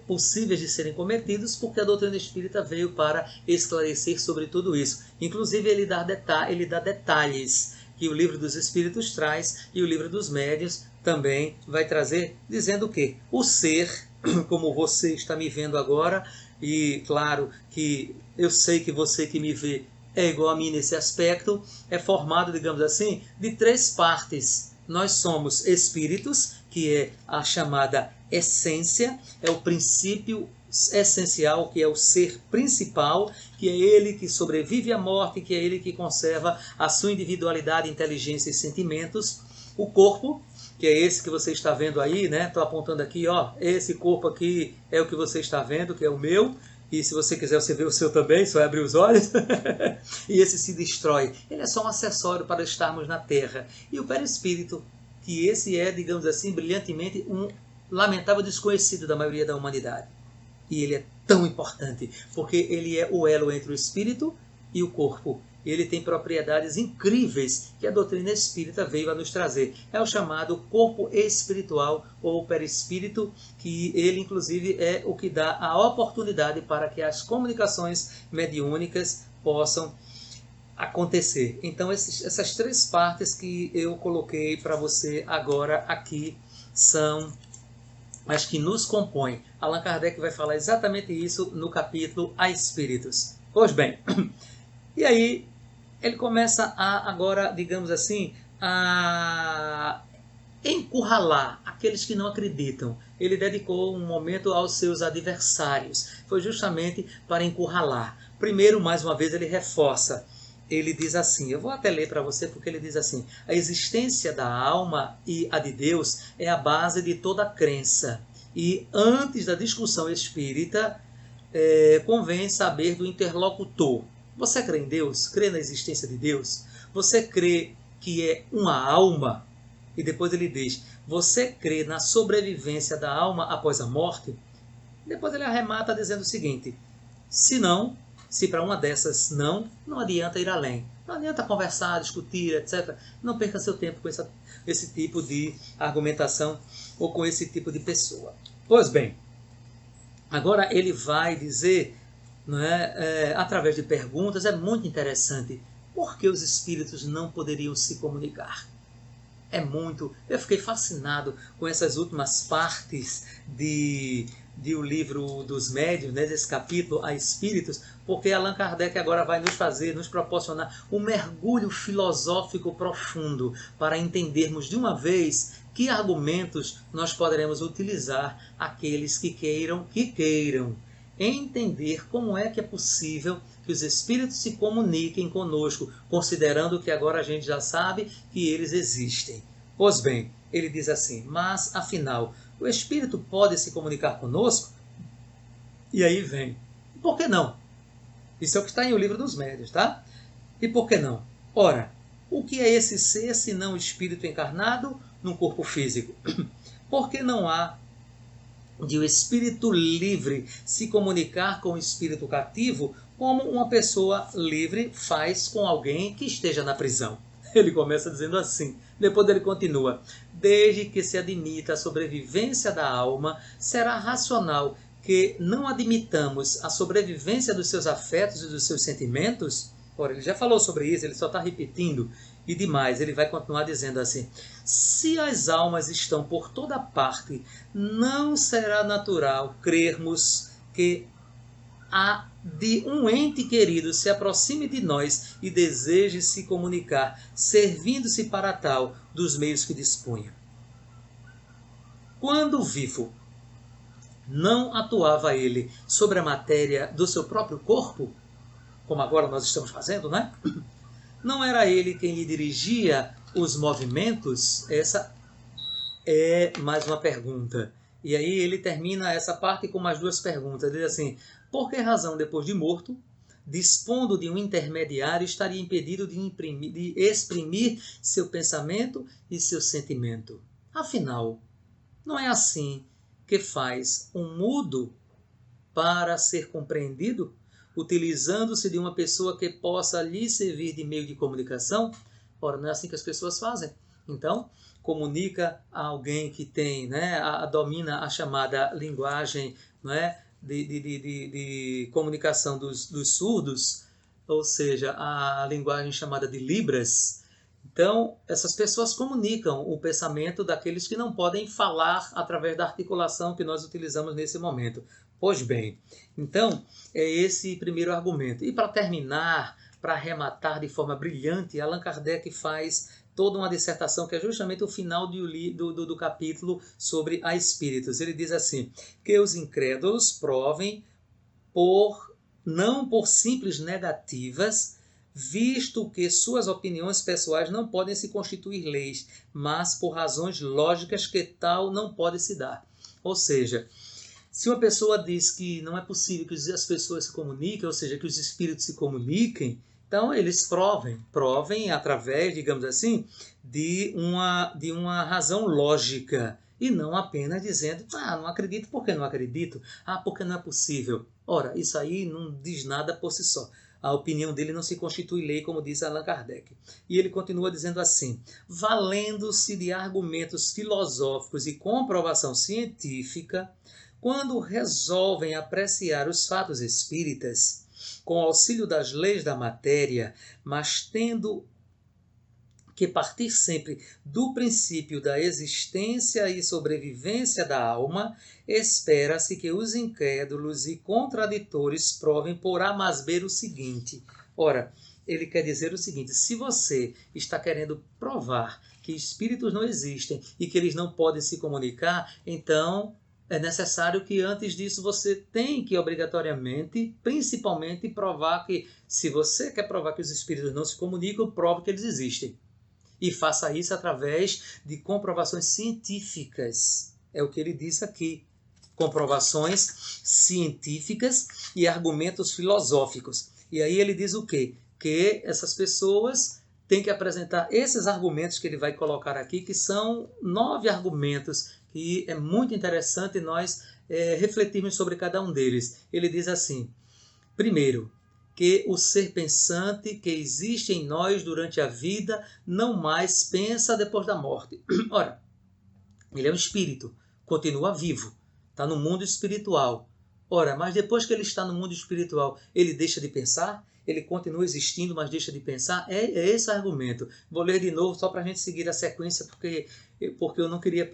possíveis de serem cometidos, porque a doutrina espírita veio para esclarecer sobre tudo isso. Inclusive, ele dá detalhes que o Livro dos Espíritos traz, e o Livro dos Médiuns também vai trazer, dizendo o quê? O ser, como você está me vendo agora, e claro que eu sei que você que me vê é igual a mim nesse aspecto, é formado, digamos assim, de 3 partes. Nós somos espíritos, que é a chamada essência, é o princípio essencial, que é o ser principal, que é ele que sobrevive à morte, que é ele que conserva a sua individualidade, inteligência e sentimentos. O corpo, que é esse que você está vendo aí, né? Estou apontando aqui, ó, esse corpo aqui é o que você está vendo, que é o meu. E se você quiser, você vê o seu também, só abrir os olhos. E esse se destrói. Ele é só um acessório para estarmos na Terra. E o perispírito, que esse é, digamos assim, brilhantemente um lamentável desconhecido da maioria da humanidade. E ele é tão importante, porque ele é o elo entre o espírito e o corpo. Ele tem propriedades incríveis que a doutrina espírita veio a nos trazer. É o chamado corpo espiritual ou perispírito, que ele inclusive é o que dá a oportunidade para que as comunicações mediúnicas possam acontecer. Então essas 3 partes que eu coloquei para você agora aqui são as que nos compõem. Allan Kardec vai falar exatamente isso no capítulo A Espíritos. Pois bem, e aí ele começa a, agora, digamos assim, a encurralar aqueles que não acreditam. Ele dedicou um momento aos seus adversários. Foi justamente para encurralar. Primeiro, mais uma vez, ele reforça. Ele diz assim, eu vou até ler para você porque ele diz assim: a existência da alma e a de Deus é a base de toda crença. E antes da discussão espírita, convém saber do interlocutor. Você crê em Deus? Crê na existência de Deus? Você crê que é uma alma? E depois ele diz, você crê na sobrevivência da alma após a morte? Depois ele arremata dizendo o seguinte, se para uma dessas não adianta ir além. Não adianta conversar, discutir, etc. Não perca seu tempo com esse tipo de argumentação ou com esse tipo de pessoa. Pois bem, agora ele vai dizer, através de perguntas, é muito interessante, por que os espíritos não poderiam se comunicar? Eu fiquei fascinado com essas últimas partes de o Livro dos Médiuns, desse capítulo A Espíritos, porque Allan Kardec agora vai nos proporcionar um mergulho filosófico profundo para entendermos de uma vez que argumentos nós poderemos utilizar aqueles que queiram entender como é que é possível que os espíritos se comuniquem conosco, considerando que agora a gente já sabe que eles existem. Pois bem, ele diz assim, mas afinal, o espírito pode se comunicar conosco? E aí vem, por que não? Isso é o que está em O Livro dos Médiuns, tá? E por que não? Ora, o que é esse ser se não o espírito encarnado num corpo físico? Por que não há de o espírito livre se comunicar com o espírito cativo como uma pessoa livre faz com alguém que esteja na prisão? Ele começa dizendo assim, depois ele continua, desde que se admita a sobrevivência da alma, será racional que não admitamos a sobrevivência dos seus afetos e dos seus sentimentos? Ora, ele já falou sobre isso, ele só está repetindo. E demais, ele vai continuar dizendo assim, se as almas estão por toda parte, não será natural crermos que a de um ente querido se aproxime de nós e deseje se comunicar, servindo-se para tal dos meios que dispunha. Quando vivo, não atuava ele sobre a matéria do seu próprio corpo, como agora nós estamos fazendo, né? Não era ele quem lhe dirigia os movimentos? Essa é mais uma pergunta. E aí ele termina essa parte com mais 2 perguntas. Ele diz assim, por que razão, depois de morto, dispondo de um intermediário, estaria impedido de exprimir seu pensamento e seu sentimento? Afinal, não é assim que faz um mudo para ser compreendido, utilizando-se de uma pessoa que possa lhe servir de meio de comunicação? Ora, não é assim que as pessoas fazem. Então, comunica a alguém que tem, né, domina a chamada linguagem, né, de comunicação dos surdos, ou seja, a linguagem chamada de Libras. Então, essas pessoas comunicam o pensamento daqueles que não podem falar através da articulação que nós utilizamos nesse momento. Pois bem, então, é esse primeiro argumento. E para terminar, para arrematar de forma brilhante, Allan Kardec faz toda uma dissertação que é justamente o final do capítulo sobre a espíritos. Ele diz assim, que os incrédulos provem não por simples negativas, visto que suas opiniões pessoais não podem se constituir leis, mas por razões lógicas que tal não pode se dar. Ou seja, se uma pessoa diz que não é possível que as pessoas se comuniquem, ou seja, que os espíritos se comuniquem, então eles provem através, digamos assim, de uma razão lógica, e não apenas dizendo, não acredito, por que não acredito? Porque não é possível. Ora, isso aí não diz nada por si só. A opinião dele não se constitui lei, como diz Allan Kardec. E ele continua dizendo assim, valendo-se de argumentos filosóficos e comprovação científica, quando resolvem apreciar os fatos espíritas, com auxílio das leis da matéria, mas tendo que partir sempre do princípio da existência e sobrevivência da alma, espera-se que os incrédulos e contraditores provem por A mais B o seguinte. Ora, ele quer dizer o seguinte, se você está querendo provar que espíritos não existem e que eles não podem se comunicar, então é necessário que antes disso você tem que obrigatoriamente, principalmente, provar que, se você quer provar que os espíritos não se comunicam, prove que eles existem. E faça isso através de comprovações científicas. É o que ele diz aqui. Comprovações científicas e argumentos filosóficos. E aí ele diz o quê? Que essas pessoas têm que apresentar esses argumentos que ele vai colocar aqui, que são 9 argumentos, que é muito interessante nós refletirmos sobre cada um deles. Ele diz assim, primeiro, que o ser pensante que existe em nós durante a vida não mais pensa depois da morte. Ora, ele é um espírito, continua vivo, está no mundo espiritual. Ora, mas depois que ele está no mundo espiritual, ele deixa de pensar? Ele continua existindo, mas deixa de pensar? É esse o argumento. Vou ler de novo só para a gente seguir a sequência, porque eu não queria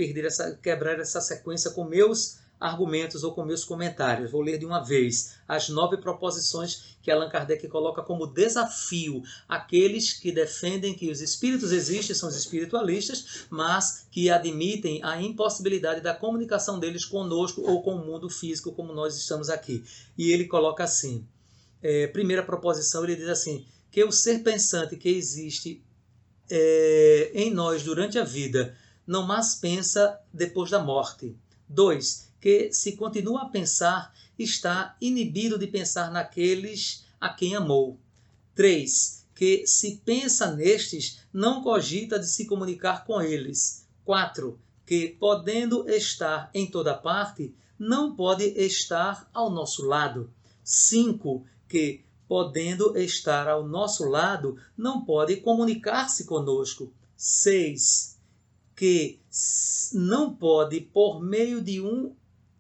quebrar essa sequência com meus argumentos ou com meus comentários. Vou ler de uma vez as 9 proposições que Allan Kardec coloca como desafio àqueles que defendem que os espíritos existem, são os espiritualistas, mas que admitem a impossibilidade da comunicação deles conosco ou com o mundo físico como nós estamos aqui. E ele coloca assim, primeira proposição, ele diz assim, que o ser pensante que existe em nós durante a vida não mais pensa depois da morte. 2, que se continua a pensar, está inibido de pensar naqueles a quem amou. 3, que se pensa nestes, não cogita de se comunicar com eles. 4, que podendo estar em toda parte, não pode estar ao nosso lado. 5, que podendo estar ao nosso lado, não pode comunicar-se conosco. 6, que não pode, por meio de um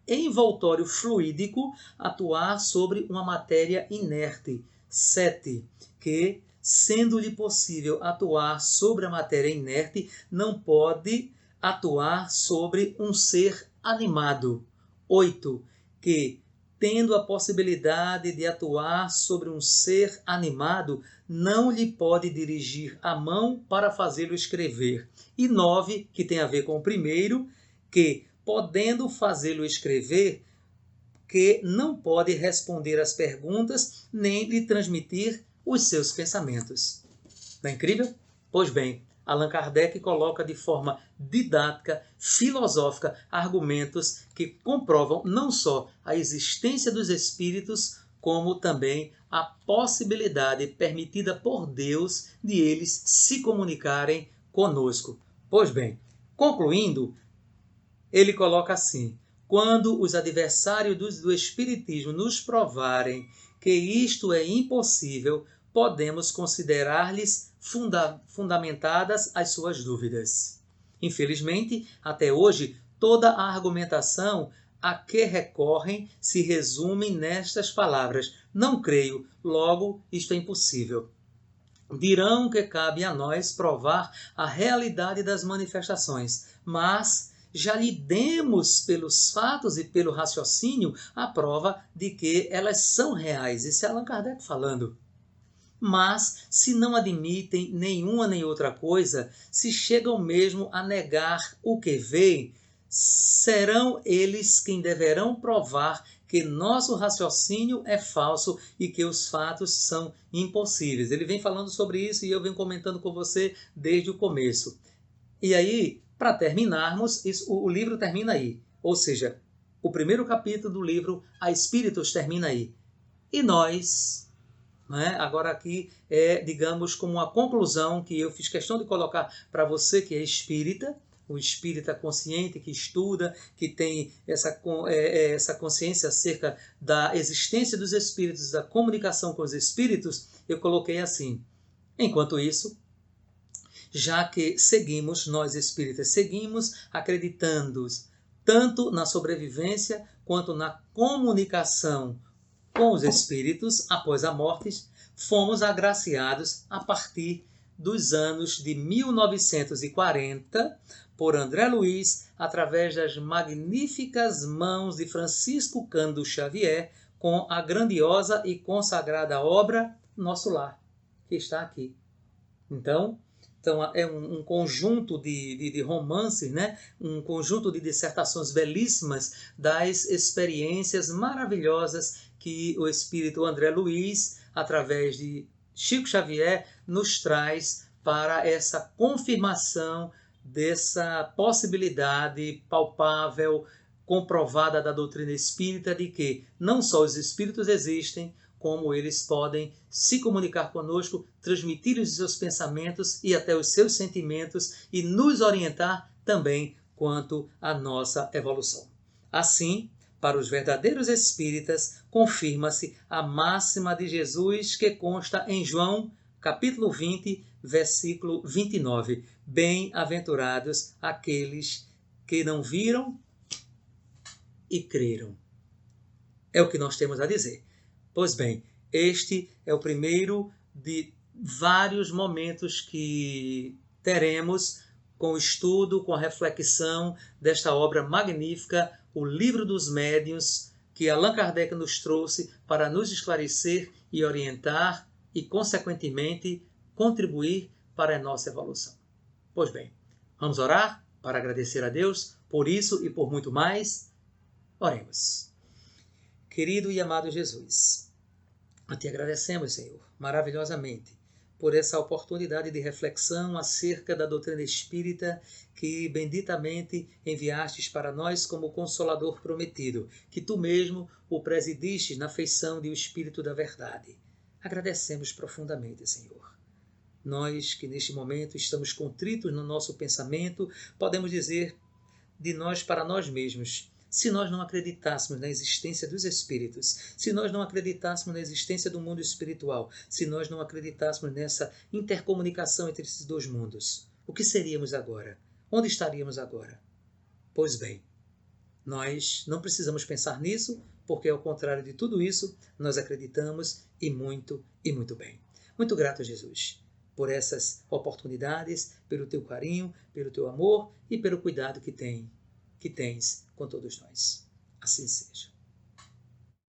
envoltório fluídico, atuar sobre uma matéria inerte. 7, que, sendo-lhe possível atuar sobre a matéria inerte, não pode atuar sobre um ser animado. 8, que, tendo a possibilidade de atuar sobre um ser animado, não lhe pode dirigir a mão para fazê-lo escrever. E 9, que tem a ver com o primeiro, que, podendo fazê-lo escrever, que não pode responder às perguntas nem lhe transmitir os seus pensamentos. Não é incrível? Pois bem, Allan Kardec coloca de forma didática, filosófica, argumentos que comprovam não só a existência dos espíritos, como também a possibilidade permitida por Deus de eles se comunicarem conosco. Pois bem, concluindo, ele coloca assim, quando os adversários do Espiritismo nos provarem que isto é impossível, podemos considerar-lhes fundamentadas as suas dúvidas. Infelizmente, até hoje, toda a argumentação a que recorrem se resume nestas palavras: não creio, logo isto é impossível. Dirão que cabe a nós provar a realidade das manifestações, mas já lhe demos pelos fatos e pelo raciocínio a prova de que elas são reais. Isso é Allan Kardec falando. Mas, se não admitem nenhuma nem outra coisa, se chegam mesmo a negar o que veem, serão eles quem deverão provar que nosso raciocínio é falso e que os fatos são impossíveis. Ele vem falando sobre isso e eu venho comentando com você desde o começo. E aí, para terminarmos, o livro termina aí. Ou seja, o primeiro capítulo do livro A Espíritos termina aí. E nós, né, agora aqui é, digamos, como uma conclusão que eu fiz questão de colocar para você que é espírita, o espírita consciente que estuda, que tem essa consciência acerca da existência dos espíritos, da comunicação com os espíritos, eu coloquei assim: enquanto isso, já que nós espíritas seguimos acreditando tanto na sobrevivência quanto na comunicação com os espíritos após a morte, fomos agraciados a partir dos anos de 1940 por André Luiz, através das magníficas mãos de Francisco Cândido Xavier, com a grandiosa e consagrada obra Nosso Lar, que está aqui. Então é um conjunto de romances, né? Um conjunto de dissertações belíssimas das experiências maravilhosas que o espírito André Luiz, através de Chico Xavier, nos traz para essa confirmação dessa possibilidade palpável, comprovada da doutrina espírita de que não só os espíritos existem, como eles podem se comunicar conosco, transmitir os seus pensamentos e até os seus sentimentos e nos orientar também quanto à nossa evolução. Assim, para os verdadeiros espíritas, confirma-se a máxima de Jesus que consta em João, capítulo 20, versículo 29. Bem-aventurados aqueles que não viram e creram. É o que nós temos a dizer. Pois bem, este é o primeiro de vários momentos que teremos com o estudo, com a reflexão desta obra magnífica, O Livro dos Médiuns, que Allan Kardec nos trouxe para nos esclarecer e orientar e, consequentemente, contribuir para a nossa evolução. Pois bem, vamos orar para agradecer a Deus por isso e por muito mais? Oremos. Querido e amado Jesus, a Te agradecemos, Senhor, maravilhosamente, por essa oportunidade de reflexão acerca da doutrina espírita que benditamente enviastes para nós como Consolador prometido, que Tu mesmo o presidiste na feição de o Espírito da Verdade. Agradecemos profundamente, Senhor. Nós que neste momento estamos contritos no nosso pensamento, podemos dizer de nós para nós mesmos: se nós não acreditássemos na existência dos espíritos, se nós não acreditássemos na existência do mundo espiritual, se nós não acreditássemos nessa intercomunicação entre esses dois mundos, o que seríamos agora? Onde estaríamos agora? Pois bem, nós não precisamos pensar nisso, porque ao contrário de tudo isso, nós acreditamos e muito bem. Muito grato, Jesus, por essas oportunidades, pelo Teu carinho, pelo Teu amor e pelo cuidado que tens com todos nós. Assim seja.